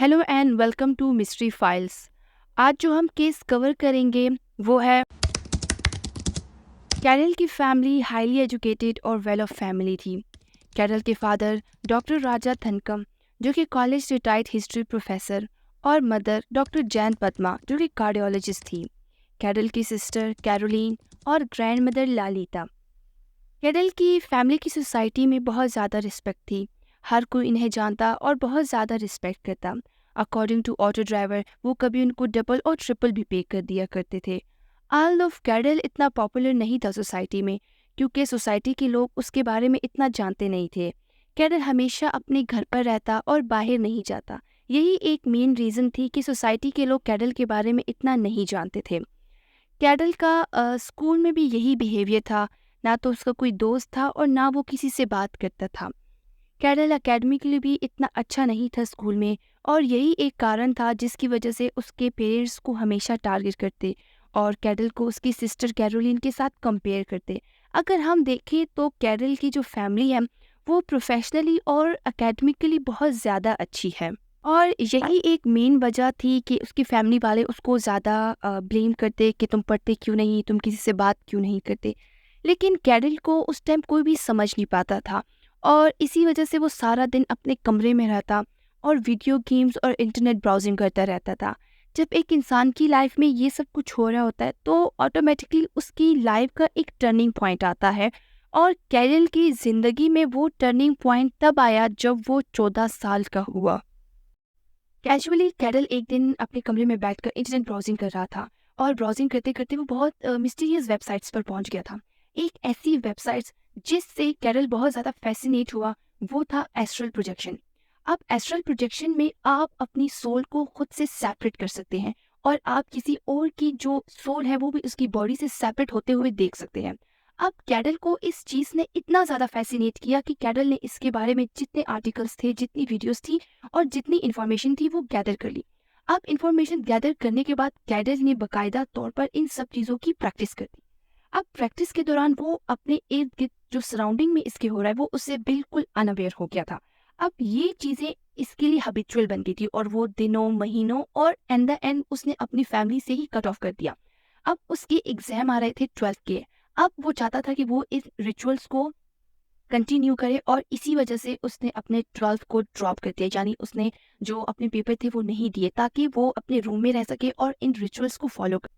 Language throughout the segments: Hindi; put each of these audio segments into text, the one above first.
Hello and welcome to mystery files. आज जो हम केस कवर करेंगे वो है कैरल की फैमिली हाईली एजुकेटेड और वेल ऑफ फैमिली थी। कैरल के फादर डॉक्टर राजा थनकम जो कि कॉलेज रिटायर्ड हिस्ट्री प्रोफेसर और मदर डॉक्टर जैन पद्मा जो कि कार्डियोलॉजिस्ट थी। कैरल की सिस्टर कैरोलीन और ग्रैंड मदर लालिता। कैरल की फैमिली की सोसाइटी में बहुत ज़्यादा रिस्पेक्ट थी। हर कोई इन्हें जानता और बहुत ज़्यादा रिस्पेक्ट करता। अकॉर्डिंग टू ऑटो ड्राइवर वो कभी उनको डबल और ट्रिपल भी पे कर दिया करते थे। ऑल ऑफ कैरल इतना पॉपुलर नहीं था सोसाइटी में क्योंकि सोसाइटी के लोग उसके बारे में इतना जानते नहीं थे। कैरल हमेशा अपने घर पर रहता और बाहर नहीं जाता। यही एक मेन रीज़न थी कि सोसाइटी के लोग कैरल के बारे में इतना नहीं जानते थे। कैरल का स्कूल में भी यही बिहेवियर था। ना तो उसका कोई दोस्त था और ना वो किसी से बात करता था। कैरल एकेडमिकली भी इतना अच्छा नहीं था स्कूल में और यही एक कारण था जिसकी वजह से उसके पेरेंट्स को हमेशा टारगेट करते और कैरल को उसकी सिस्टर कैरोलिन के साथ कंपेयर करते। अगर हम देखें तो कैरल की जो फैमिली है वो प्रोफेशनली और एकेडमिकली बहुत ज़्यादा अच्छी है और यही एक मेन वजह थी कि उसकी फैमिली वाले उसको ज़्यादा ब्लेम करते कि तुम पढ़ते क्यों नहीं, तुम किसी से बात क्यों नहीं करते। लेकिन कैरल को उस टाइम कोई भी समझ नहीं पाता था और इसी वजह से वो सारा दिन अपने कमरे में रहता और वीडियो गेम्स और इंटरनेट ब्राउजिंग करता रहता था। जब एक इंसान की लाइफ में ये सब कुछ हो रहा होता है तो ऑटोमेटिकली उसकी लाइफ का एक टर्निंग पॉइंट आता है और कैरल की ज़िंदगी में वो टर्निंग पॉइंट तब आया जब वो 14 साल का हुआ। कैजुअली कैरल एक दिन अपने कमरे में बैठकर इंटरनेट ब्राउजिंग कर रहा था और ब्राउजिंग करते करते वो बहुत मिस्टीरियस वेबसाइट्स पर पहुंच गया था। एक ऐसी वेबसाइट्स जिससे कैरल बहुत ज़्यादा फैसिनेट हुआ वो था एस्ट्रल प्रोजेक्शन। अब एस्ट्रल प्रोजेक्शन में आप अपनी सोल को खुद से सेपरेट कर सकते हैं और आप किसी और की जो सोल है वो भी उसकी बॉडी से सेपरेट होते हुए देख सकते हैं। अब कैरल को इस चीज़ ने इतना ज़्यादा फैसिनेट किया कि कैरल ने इसके बारे में जितने आर्टिकल्स थे, जितनी वीडियोस थी और जितनी इन्फॉर्मेशन थी वो गैदर कर ली। अब इन्फॉर्मेशन गैदर करने के बाद कैरल ने बाकायदा तौर पर इन सब चीज़ों की प्रैक्टिस कर दी। अब प्रैक्टिस के दौरान वो अपने इर्द गिर्द जो सराउंडिंग में इसके हो रहा है वो उससे बिल्कुल अनअवेयर हो गया था। अब ये चीज़ें इसके लिए हैबिचुअल बन गई थी और वो दिनों महीनों और एंड द एंड उसने अपनी फैमिली से ही कट ऑफ कर दिया। अब उसके एग्जाम आ रहे थे 12th के। अब वो चाहता था कि वो इस रिचुअल्स को कंटिन्यू करे और इसी वजह से उसने अपने 12th को ड्रॉप कर दिया, यानी उसने जो अपने पेपर थे वो नहीं दिए ताकि वो अपने रूम में रह सके और इन रिचुअल्स को फॉलो कर।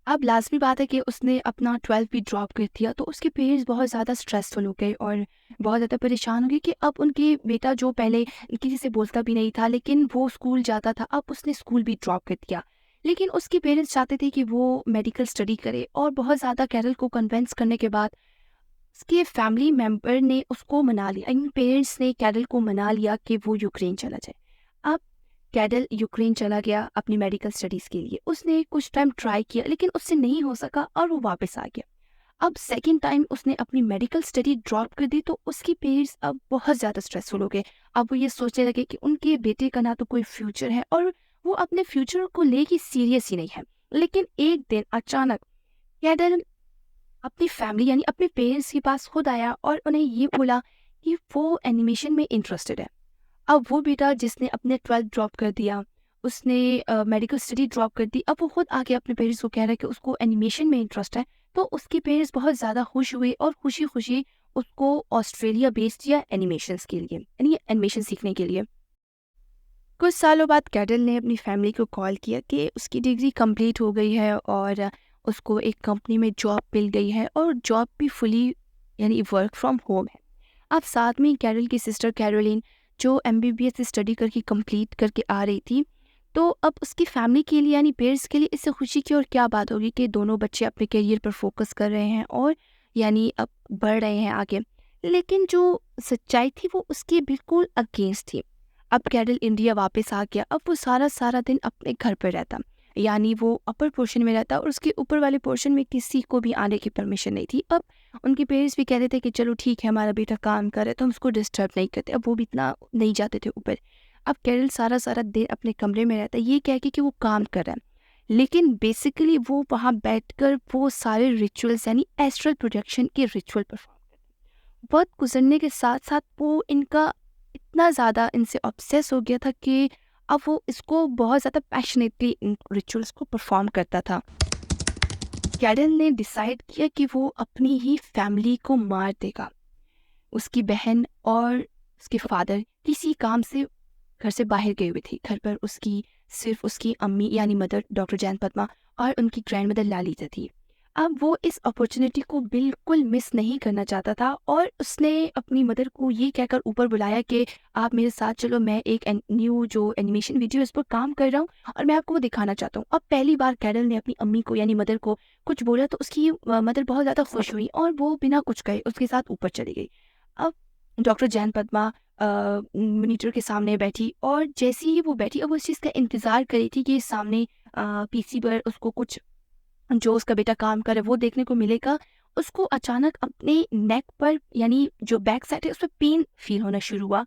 अब लाजमी बात है कि उसने अपना 12th भी ड्रॉप कर दिया तो उसके पेरेंट्स बहुत ज़्यादा स्ट्रेसफुल हो गए और बहुत ज़्यादा परेशान हो गए कि अब उनके बेटा जो पहले किसी से बोलता भी नहीं था लेकिन वो स्कूल जाता था, अब उसने स्कूल भी ड्रॉप कर दिया। लेकिन उसके पेरेंट्स चाहते थे कि वो मेडिकल स्टडी करे और बहुत ज़्यादा कैरल को कन्विंस करने के बाद उसके फैमिली मेंबर ने उसको मना लिया, इन पेरेंट्स ने कैरल को मना लिया कि वो यूक्रेन चला जाए। अब कैरल यूक्रेन चला गया अपनी मेडिकल स्टडीज़ के लिए। उसने कुछ टाइम ट्राई किया लेकिन उससे नहीं हो सका और वो वापस आ गया। अब सेकंड टाइम उसने अपनी मेडिकल स्टडी ड्रॉप कर दी तो उसके पेरेंट्स अब बहुत ज़्यादा स्ट्रेसफुल हो गए। अब वो ये सोचने लगे कि उनके बेटे का ना तो कोई फ्यूचर है और वो अपने फ्यूचर को लेके सीरियस ही नहीं है। लेकिन एक दिन अचानक कैरल अपनी फैमिली यानी अपने पेरेंट्स के पास खुद आया और उन्हें ये बोला कि वो एनिमेशन में इंटरेस्टेड है। अब वो बेटा जिसने अपने 12th ड्रॉप कर दिया, उसने मेडिकल स्टडी ड्रॉप कर दी, अब वो खुद आके अपने पेरेंट्स को कह रहा है कि उसको एनिमेशन में इंटरेस्ट है। तो उसके पेरेंट्स बहुत ज़्यादा खुश हुए और खुशी-खुशी उसको ऑस्ट्रेलिया भेज दिया एनिमेशंस के लिए, यानी एनिमेशन सीखने के लिए। कुछ सालों बाद कैरल ने अपनी फैमिली को कॉल किया कि उसकी डिग्री कंप्लीट हो गई है और उसको एक कंपनी में जॉब मिल गई है और जॉब भी फुली यानी वर्क फ्रॉम होम है। अब साथ में कैरल की सिस्टर कैरोलिन जो एमबीबीएस स्टडी करके कंप्लीट करके आ रही थी, तो अब उसकी फैमिली के लिए यानी पेरेंट्स के लिए इससे खुशी की और क्या बात होगी कि दोनों बच्चे अपने करियर पर फोकस कर रहे हैं और यानी अब बढ़ रहे हैं आगे। लेकिन जो सच्चाई थी वो उसके बिल्कुल अगेंस्ट थी। अब कैरल इंडिया वापस आ गया। अब वो सारा सारा दिन अपने घर पर रहता, यानी वो अपर पोर्शन में रहता और उसके ऊपर वाले पोर्शन में किसी को भी आने की परमिशन नहीं थी। अब उनके पेरेंट्स भी कह रहे थे कि चलो ठीक है, हमारा बेटा काम कर रहा है तो हम उसको डिस्टर्ब नहीं करते। अब वो भी इतना नहीं जाते थे ऊपर। अब कैरल सारा सारा दिन अपने कमरे में रहता है ये कह के कि वो काम कर रहा है, लेकिन बेसिकली वो वहाँ बैठकर वो सारे रिचुअल्स यानी एस्ट्रल प्रोजेक्शन के रिचुअल परफॉर्म करता है। वक्त गुजरने के साथ साथ वो इनका इतना ज़्यादा इनसे ऑब्सेस हो गया था कि अब वो इसको बहुत ज़्यादा पैशनेटली इन रिचुअल्स को परफॉर्म करता था। कैरल ने डिसाइड किया कि वो अपनी ही फैमिली को मार देगा। उसकी बहन और उसके फादर किसी काम से घर से बाहर गए हुए थे। घर पर उसकी सिर्फ उसकी अम्मी यानी मदर डॉक्टर जैन पद्मा और उनकी ग्रैंड मदर लालिता थी। अब वो इस अपॉर्चुनिटी को बिल्कुल मिस नहीं करना चाहता था और उसने अपनी मदर को ये कहकर ऊपर बुलाया कि आप मेरे साथ चलो, मैं एक न्यू जो एनिमेशन वीडियो इस पर काम कर रहा हूँ और मैं आपको वो दिखाना चाहता हूँ। अब पहली बार कैरल ने अपनी अम्मी को यानी मदर को कुछ बोला तो उसकी मदर बहुत ज़्यादा खुश हुई और वो बिना कुछ कहे उसके साथ ऊपर चली गई। अब डॉक्टर जैन पद्मा मॉनिटर के सामने बैठी और जैसे ही वो बैठी, अब उस चीज़ का इंतज़ार कर रही थी कि सामने पीसी पर उसको कुछ जो उसका बेटा काम करे वो देखने को मिलेगा। उसको अचानक अपने नेक पर यानी जो बैक साइड है उस पे पेन फील होना शुरू हुआ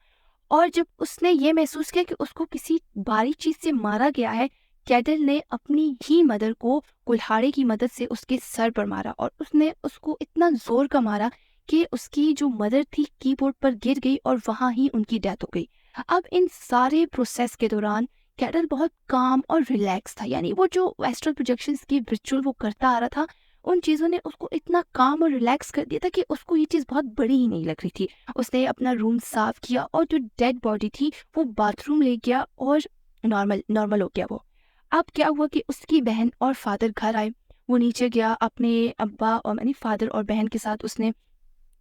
और जब उसने ये महसूस किया कि उसको किसी भारी चीज़ से मारा गया है, कैटल ने अपनी ही मदर को कुल्हाड़ी की मदद से उसके सर पर मारा और उसने उसको इतना ज़ोर का मारा कि उसकी जो मदर थी कीबोर्ड पर गिर गई और वहाँ ही उनकी डेथ हो गई। अब इन सारे प्रोसेस के दौरान कैटल बहुत काम और रिलैक्स था, यानी वो जो एस्ट्रल प्रोजेक्शंस की रिचुअल वो करता आ रहा था, उन चीज़ों ने उसको इतना काम और रिलैक्स कर दिया था कि उसको ये चीज़ बहुत बड़ी ही नहीं लग रही थी। उसने अपना रूम साफ किया और जो डेड बॉडी थी वो बाथरूम ले गया और नॉर्मल नॉर्मल हो गया वो। अब क्या हुआ कि उसकी बहन और फादर घर आए। वो नीचे गया अपने अब्बा और यानी फादर और बहन के साथ उसने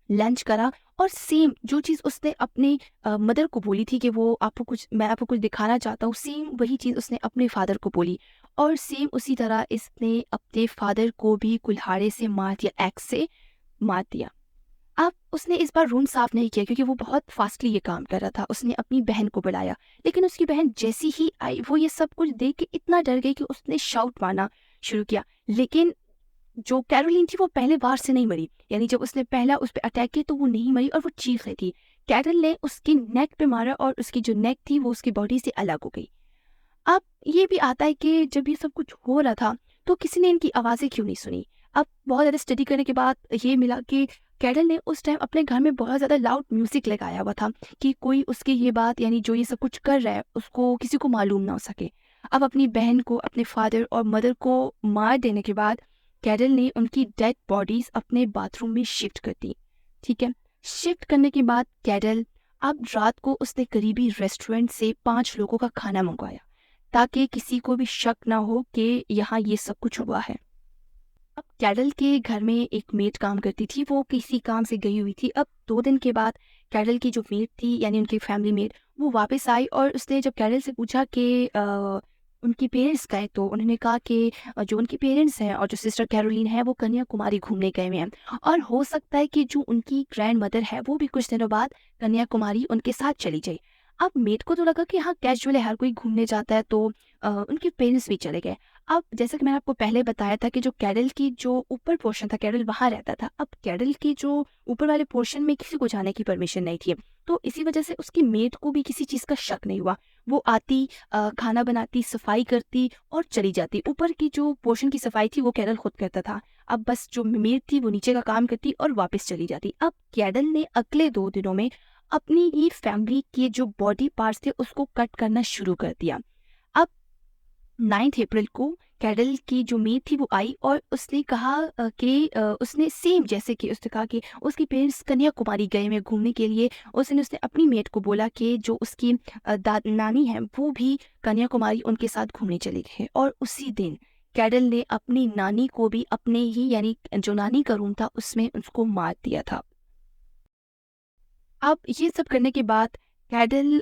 लंच करा और सेम जो चीज़ उसने अपने मदर को बोली थी कि वो आपको कुछ मैं आपको कुछ दिखाना चाहता हूँ, सेम वही चीज़ उसने अपने फादर को बोली और सेम उसी तरह इसने अपने फादर को भी कुल्हाड़े से मार दिया, एक्स से मार दिया। अब उसने इस बार रूम साफ नहीं किया क्योंकि वो बहुत फास्टली ये काम कर रहा था। उसने अपनी बहन को बुलाया, लेकिन उसकी बहन जैसी ही आई वो ये सब कुछ देख के इतना डर गई कि उसने शाउट मारना शुरू किया। लेकिन जो कैरोलीन थी वो पहले वार से नहीं मरी, यानी जब उसने पहला उस पर अटैक किया तो वो नहीं मरी और वो चीख रही थी। कैरल ने उसके नेक पे मारा और उसकी जो नेक थी वो उसकी बॉडी से अलग हो गई। अब ये भी आता है कि जब ये सब कुछ हो रहा था तो किसी ने इनकी आवाज़ें क्यों नहीं सुनी। अब बहुत ज़्यादा स्टडी करने के बाद ये मिला कि कैरल ने उस टाइम अपने घर में बहुत ज़्यादा लाउड म्यूज़िक लगाया हुआ था कि कोई उसकी ये बात यानी जो ये सब कुछ कर रहा है उसको किसी को मालूम ना हो सके। अब अपनी बहन को, अपने फादर और मदर को मार देने के बाद कैरल ने उनकी डेड बॉडीज अपने बाथरूम में शिफ्ट कर दी। ठीक है, शिफ्ट करने के बाद कैरल अब रात को उसने करीबी रेस्टोरेंट से 5 लोगों का खाना मंगवाया ताकि किसी को भी शक ना हो कि यहाँ ये सब कुछ हुआ है। अब कैरल के घर में एक मेड काम करती थी, वो किसी काम से गई हुई थी। अब 2 दिन के बाद कैरल की जो मेड थी यानी उनकी फैमिली मेड वो वापस आई और उसने जब कैरल से पूछा कि उनके पेरेंट्स गए तो उन्होंने कहा कि जो उनके पेरेंट्स हैं और जो सिस्टर कैरोलीन है वो कन्याकुमारी घूमने गए हुए हैं और हो सकता है कि जो उनकी ग्रैंड मदर है वो भी कुछ दिनों बाद कन्याकुमारी उनके साथ चली जाए। अब मेड को तो लगा कि हाँ कैजुअल है, हर कोई घूमने जाता है, तो उनके पेरेंट्स भी चले गए। अब जैसा कि मैंने आपको पहले बताया था कि जो कैरल की जो ऊपर पोर्शन था, कैरल वहाँ रहता था। अब कैरल की जो ऊपर वाले पोर्शन में किसी को जाने की परमिशन नहीं थी, तो इसी वजह से उसकी मेड को भी किसी चीज़ का शक नहीं हुआ। वो आती, खाना बनाती, सफाई करती और चली जाती। ऊपर की जो पोर्शन की सफाई थी वो कैरल खुद करता था। अब बस जो मेड थी वो नीचे का काम करती और वापस चली जाती। अब कैरल ने अगले 2 दिनों में अपनी ही फैमिली के जो बॉडी पार्ट्स थे उसको कट करना शुरू कर दिया। अब 9 अप्रैल को कैरल की जो मेड थी वो आई और उसने कहा कि उसने सेम जैसे कि उसने कहा कि उसके पेरेंट्स कन्याकुमारी गए हुए घूमने के लिए। उसने अपनी मेड को बोला कि जो उसकी नानी है वो भी कन्याकुमारी उनके साथ घूमने चले गए और उसी दिन कैरल ने अपनी नानी को भी अपने ही यानी जो नानी का रूम था उसमें उसको मार दिया था। अब ये सब करने के बाद कैरल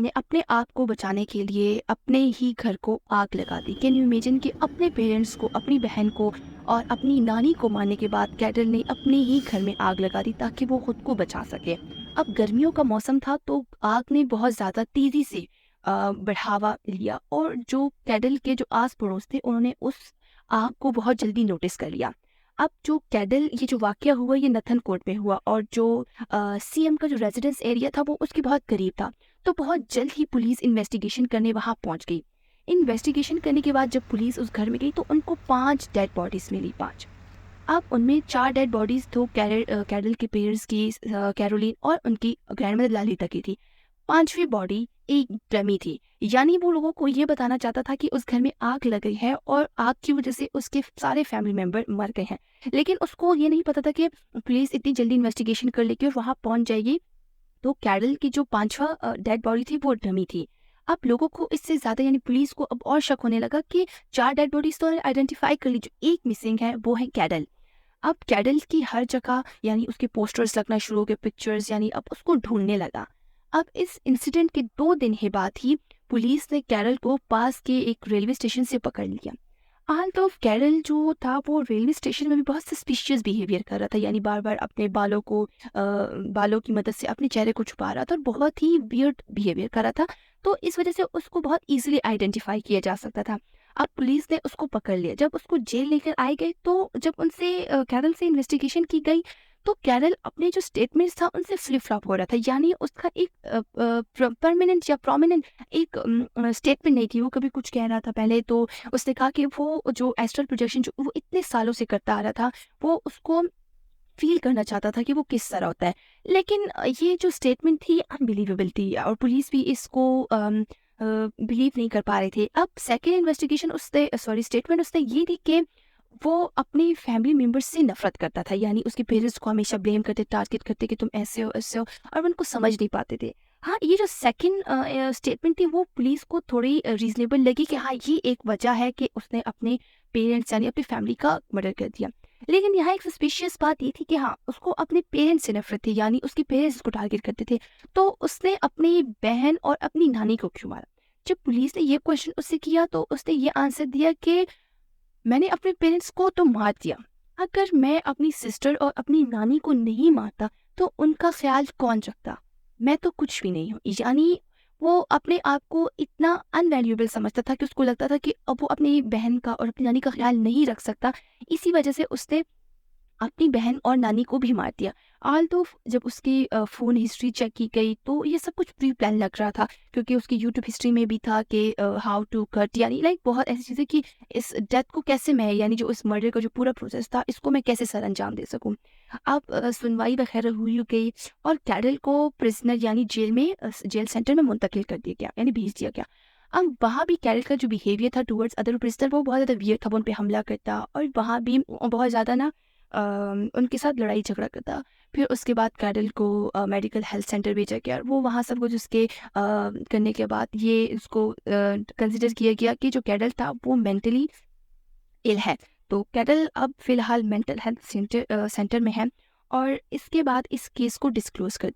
ने अपने आप को बचाने के लिए अपने ही घर को आग लगा दी। कैन यू इमेजिन कि अपने पेरेंट्स को, अपनी बहन को और अपनी नानी को मारने के बाद कैरल ने अपने ही घर में आग लगा दी ताकि वो खुद को बचा सके। अब गर्मियों का मौसम था तो आग ने बहुत ज़्यादा तेज़ी से बढ़ावा लिया और जो कैरल के जो आस पड़ोस थे उन्होंने उस आग को बहुत जल्दी नोटिस कर लिया। अब जो कैरल ये जो वाक़या हुआ ये नथनकोट में हुआ और जो सीएम का जो रेजिडेंस एरिया था वो उसके बहुत करीब था, तो बहुत जल्द ही पुलिस इन्वेस्टिगेशन करने वहाँ पहुँच गई। इन्वेस्टिगेशन करने के बाद जब पुलिस उस घर में गई तो उनको 5 डेड बॉडीज़ मिली, 5। अब उनमें 4 डेड बॉडीज़ तो कैरल के पेरेंट्स की, कैरोलीन और उनकी ग्रैंडमदर ललिता की थी। पांचवी बॉडी एक डमी थी, यानी वो लोगों को ये बताना चाहता था कि उस घर में आग लग गई है और आग की वजह से उसके सारे फैमिली मेंबर मर गए हैं। लेकिन उसको ये नहीं पता था कि पुलिस इतनी जल्दी इन्वेस्टिगेशन कर लेगी और वहां पहुंच जाएगी तो कैरल की जो पांचवा डेड बॉडी थी वो डमी थी। अब लोगों को इससे ज्यादा यानी पुलिस को अब और शक होने लगा कि चार डेड बॉडीज तो आइडेंटिफाई कर ली, जो एक मिसिंग है वो है कैरल। अब कैरल की हर जगह यानी उसके पोस्टर्स लगना शुरू हो गए, पिक्चर्स, यानी अब उसको ढूंढने लगा। अब इस इंसिडेंट के 2 दिन के बाद ही पुलिस ने कैरल को पास के एक रेलवे स्टेशन से पकड़ लिया। हाल तो कैरल जो था वो रेलवे स्टेशन में भी बहुत सस्पिशियस बिहेवियर कर रहा था, यानी बार बार अपने बालों की मदद से अपने चेहरे को छुपा रहा था और बहुत ही वियर्ड बिहेवियर कर रहा था। तो इस वजह से उसको बहुत इजीली आइडेंटिफाई किया जा सकता था। अब पुलिस ने उसको पकड़ लिया। जब उसको जेल लेकर आए गए तो जब उनसे कैरल से इन्वेस्टिगेशन की गई तो कैरल अपने जो स्टेटमेंट्स था उनसे फ्लिप फ्लॉप हो रहा था, यानी उसका एक परमानेंट या प्रोमिनेंट एक स्टेटमेंट नहीं थी। वो कभी कुछ कह रहा था पहले तो उसने कहा कि वो जो एस्ट्रल प्रोजेक्शन जो वो इतने सालों से करता आ रहा था, वो उसको फ़ील करना चाहता था कि वो किस तरह होता है। लेकिन ये जो स्टेटमेंट थी अनबिलीवेबल थी और पुलिस भी इसको बिलीव नहीं कर पा रहे थे। अब सेकंड इन्वेस्टिगेशन उसने सॉरी स्टेटमेंट उसने ये दी कि वो अपने फैमिली मेंबर्स से नफ़रत करता था, यानी उसके पेरेंट्स को हमेशा ब्लेम करते, टारगेट करते कि तुम ऐसे हो, ऐसे हो, और उनको समझ नहीं पाते थे। हाँ, ये जो सेकंड स्टेटमेंट थी वो पुलिस को थोड़ी रीज़नेबल लगी कि हाँ, ये एक वजह है कि उसने अपने पेरेंट्स यानी अपनी फैमिली का मर्डर कर दिया। लेकिन यहाँ एक सस्पिशियस बात ये थी कि हाँ, उसको अपने पेरेंट्स से नफ़रत थी, यानी उसके पेरेंट्स उसको टारगेट करते थे। तो उसने अपनी बहन और अपनी नानी को क्यों मारा? जब पुलिस ने ये क्वेश्चन उससे किया तो उसने ये आंसर दिया कि मैंने अपने पेरेंट्स को तो मार दिया। अगर मैं अपनी सिस्टर और अपनी नानी को नहीं मारता, तो उनका ख़्याल कौन रखता? मैं तो कुछ भी नहीं हूँ। यानी वो अपने आप को इतना अनवैल्यूएबल समझता था कि उसको लगता था कि अब वो अपनी बहन का और अपनी नानी का ख़्याल नहीं रख सकता। इसी वजह से उसने अपनी बहन और नानी को भी मार दिया। ऑल्दो जब उसकी फ़ोन हिस्ट्री चेक की गई तो ये सब कुछ प्री प्लान लग रहा था, क्योंकि उसकी यूट्यूब हिस्ट्री में भी था कि हाउ टू कट, यानी लाइक बहुत ऐसी चीज़ें कि इस डेथ को कैसे मैं यानी जो इस मर्डर का जो पूरा प्रोसेस था इसको मैं कैसे सर अंजाम दे सकूँ। अब सुनवाई वगैरह हुई गई और कैरल को प्रिजनर यानी जेल सेंटर में मुंतकिल कर दिया गया, यानी भेज दिया गया। अब वहाँ भी कैरल का जो बिहेवियर था टुवर्ड्स अदर प्रिजनर वो बहुत ज़्यादा वियर्ड था, वो उन पे हमला करता और वहाँ भी बहुत ज़्यादा ना उनके साथ लड़ाई झगड़ा करता। फिर उसके बाद कैरल को मेडिकल हेल्थ सेंटर भेजा गया। वो वहाँ सब कुछ उसके करने के बाद ये उसको कंसिडर किया गया कि जो कैरल था वो मेंटली इल है। तो कैरल अब फ़िलहाल मेंटल हेल्थ सेंटर में है और इसके बाद इस केस को डिस्क्लोज़ कर